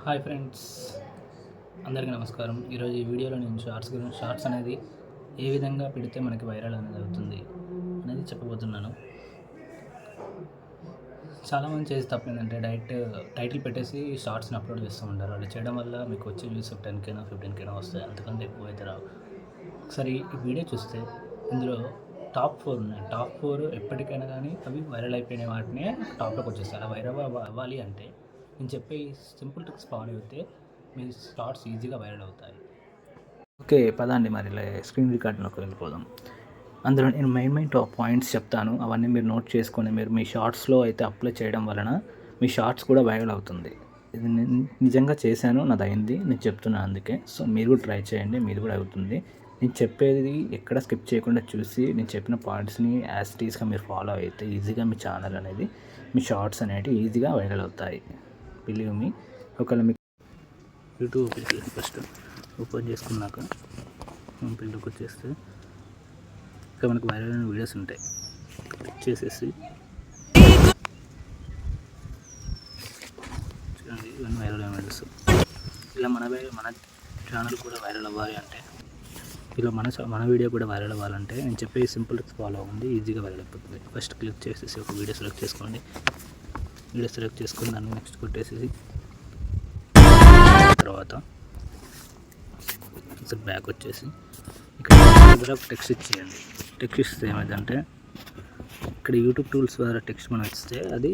Hi friends, అందరికీ నమస్కారం. ఈరోజు ఈ వీడియోలో నేను షార్ట్స్ అనేది ఏ విధంగా పెడితే మనకి వైరల్ అనేది అవుతుంది అనేది చెప్పబోతున్నాను. చాలామంది చేసి తప్పు ఏంటంటే డైరెక్ట్ టైటిల్ పెట్టేసి షార్ట్స్ని అప్లోడ్ చేస్తూ ఉంటారు. అలా చేయడం వల్ల మీకు వచ్చే వ్యూస్ 10K 15K వస్తాయి, అంతకంటే ఎక్కువ అయితే రావు. ఒకసారి ఈ వీడియో చూస్తే ఇందులో టాప్ 4 ఉన్నాయి. టాప్ 4 ఎప్పటికైనా కానీ అవి వైరల్ అయిపోయిన వాటినే టాప్లోకి వచ్చేస్తాయి. అలా వైరల్ అవ్వాలి అంటే నేను చెప్పే ఈ సింపుల్ ట్రిక్స్ ఫాలో అయితే మీ షార్ట్స్ ఈజీగా వైరల్ అవుతాయి. ఓకే, పదండి మరి స్క్రీన్ రికార్డులోకి వెళ్ళిపోదాం. అందులో నేను మెయిన్ టాప్ పాయింట్స్ చెప్తాను. అవన్నీ మీరు నోట్ చేసుకొని మీరు మీ షార్ట్స్లో అయితే అప్లై చేయడం వలన మీ షార్ట్స్ కూడా వైరల్ అవుతుంది. ఇది నేను నిజంగా చేశాను, నాది అయింది, నేను చెప్తున్నాను అందుకే. సో మీరు కూడా ట్రై చేయండి, మీది కూడా అవుతుంది. నేను చెప్పేది ఎక్కడ స్కిప్ చేయకుండా చూసి నేను చెప్పిన పాయింట్స్ని యాజ్ ఇట్ ఈస్గా మీరు ఫాలో అయితే ఈజీగా మీ ఛానల్ అనేది, మీ షార్ట్స్ అనేవి ఈజీగా వైరల్ అవుతాయి. Believe me. ఒకవేళ మీకు యూట్యూబ్ ఫస్ట్ ఓపెన్ చేసుకున్నాక పిల్లకి వచ్చేస్తే ఇక్కడ మనకు వైరల్ అయిన వీడియోస్ ఉంటాయి. క్లిక్ చేసేసి చూడండి, ఇవన్నీ వైరల్ అయిన వీడియోస్. ఇలా మన ఛానల్ కూడా వైరల్ అవ్వాలి అంటే, ఇలా మన వీడియో కూడా వైరల్ అవ్వాలంటే నేను చెప్పే సింపుల్ ట్రిక్స్ ఫాలో అవ్వండి, ఈజీగా వైరల్ అయిపోతుంది. ఫస్ట్ క్లిక్ చేసేసి ఒక వీడియో సెలెక్ట్ చేసుకోండి. వీడియో సెలెక్ట్ చేసుకుని దాన్ని నెక్స్ట్ కొట్టేసి తర్వాత బ్యాక్ వచ్చేసి ఇక్కడ టెక్స్ట్ ఇచ్చేయండి. టెక్స్ట్ ఇస్తే ఏమైందంటే ఇక్కడ యూట్యూబ్ టూల్స్ ద్వారా టెక్స్ట్ మనం ఇస్తే అది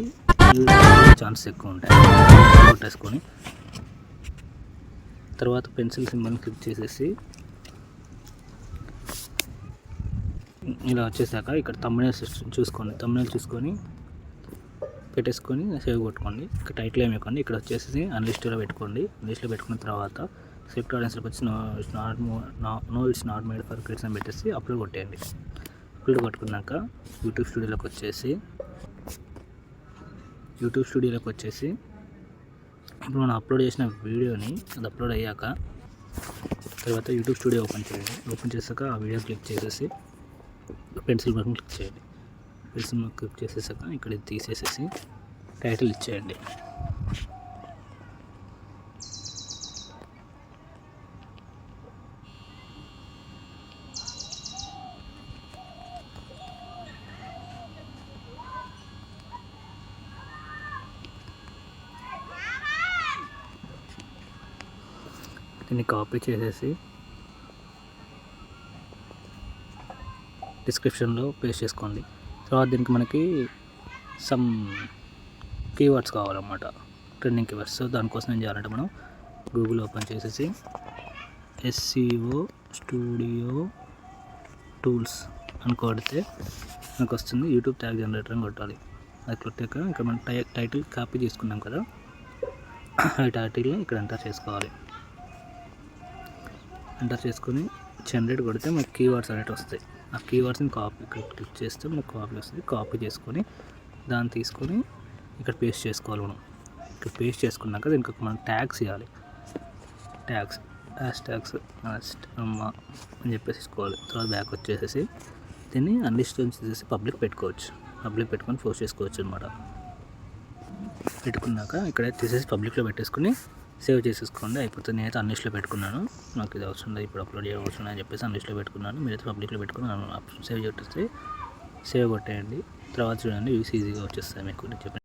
ఛాన్సెస్ ఎక్కువ ఉంటాయి. కొట్టేసుకొని తర్వాత పెన్సిల్ సింబల్ని క్లిక్ చేసేసి ఇలా వచ్చేసాక ఇక్కడ thumbnail చూసుకొని పెట్టేసుకొని సేవ్ కొట్టుకోండి. ఇక్కడ టైటిల్ ఏమి ఇవ్వకండి. ఇక్కడ వచ్చేసి అన్లిస్ట్లో పెట్టుకోండి. అన్లిస్ట్లో పెట్టుకున్న తర్వాత సెలెక్ట్ ఆడియన్స్లోకి వచ్చి no it's not made for kids అని పెట్టేసి అప్లోడ్ కొట్టేయండి. అప్లోడ్ కొట్టుకున్నాక యూట్యూబ్ స్టూడియోలోకి వచ్చేసి ఇప్పుడు మనం అప్లోడ్ చేసిన వీడియోని అది అప్లోడ్ అయ్యాక తర్వాత యూట్యూబ్ స్టూడియో ఓపెన్ చేయండి. ఓపెన్ చేశాక ఆ వీడియో క్లిక్ చేసేసి పెన్సిల్ బటన్ క్లిక్ చేయండి. పెన్సిల్ క్లిక్ చేసేసాక ఇక్కడ తీసేసేసి టైటిల్ ఇచ్చేయండి. దీన్ని కాపీ చేసేసి డిస్క్రిప్షన్లో పేస్ట్ చేసుకోండి. తర్వాత దీనికి మనకి సమ్ కీవర్డ్స్ కావాలన్నమాట, ట్రెండింగ్ కీవర్డ్స్. సో దానికోసం ఏం చేయాలంటే మనం గూగుల్ ఓపెన్ చేసేసి SEO స్టూడియో టూల్స్ అని కొడితే మనకు వస్తుంది. యూట్యూబ్ ట్యాగ్ జనరేటర్ అని కొట్టాలి. అది కొట్టాక ఇక్కడ మనం టైటిల్ కాపీ చేసుకున్నాం కదా, ఆ టైటిల్ని ఇక్కడ ఎంటర్ చేసుకోవాలి. ఎంటర్ చేసుకొని జనరేట్ కొడితే మనకి కీవర్డ్స్ అనేవి వస్తాయి. ఆ కీవర్డ్స్ని క్లిక్ చేస్తే మనకు కాపీ వస్తుంది. కాపీ చేసుకొని దాన్ని తీసుకొని ఇక్కడ పేస్ట్ చేసుకోవాలి. మనం ఇక్కడ పేస్ట్ చేసుకున్నాక దీనికి మనం ట్యాగ్స్ ఇవ్వాలి. ట్యాగ్స్ అమ్మ అని చెప్పేసి తీసుకోవాలి. తర్వాత బ్యాక్ వచ్చేసేసి దీన్ని అన్లిస్ట్ చేసేసి పబ్లిక్ పెట్టుకోవచ్చు. పబ్లిక్ పెట్టుకొని పోస్ట్ చేసుకోవచ్చు అనమాట. పెట్టుకున్నాక ఇక్కడ తీసేసి పబ్లిక్లో పెట్టేసుకొని సేవ్ చేసేసుకోండి, అయిపోతుంది. నేనైతే అన్లిస్ట్లో పెట్టుకున్నాను, నాకు ఇది అవసరం లేదు, ఇప్పుడు అప్లోడ్ చేయవలసిన అని చెప్పేసి అన్లిస్ట్లో పెట్టుకున్నాను. మీరైతే పబ్లిక్లో పెట్టుకుని సేవ్ కొట్టేస్తే సేవ్ కొట్టేయండి. తర్వాత చూడండి వ్యూస్ ఈజీగా వచ్చేస్తాయి మీకు.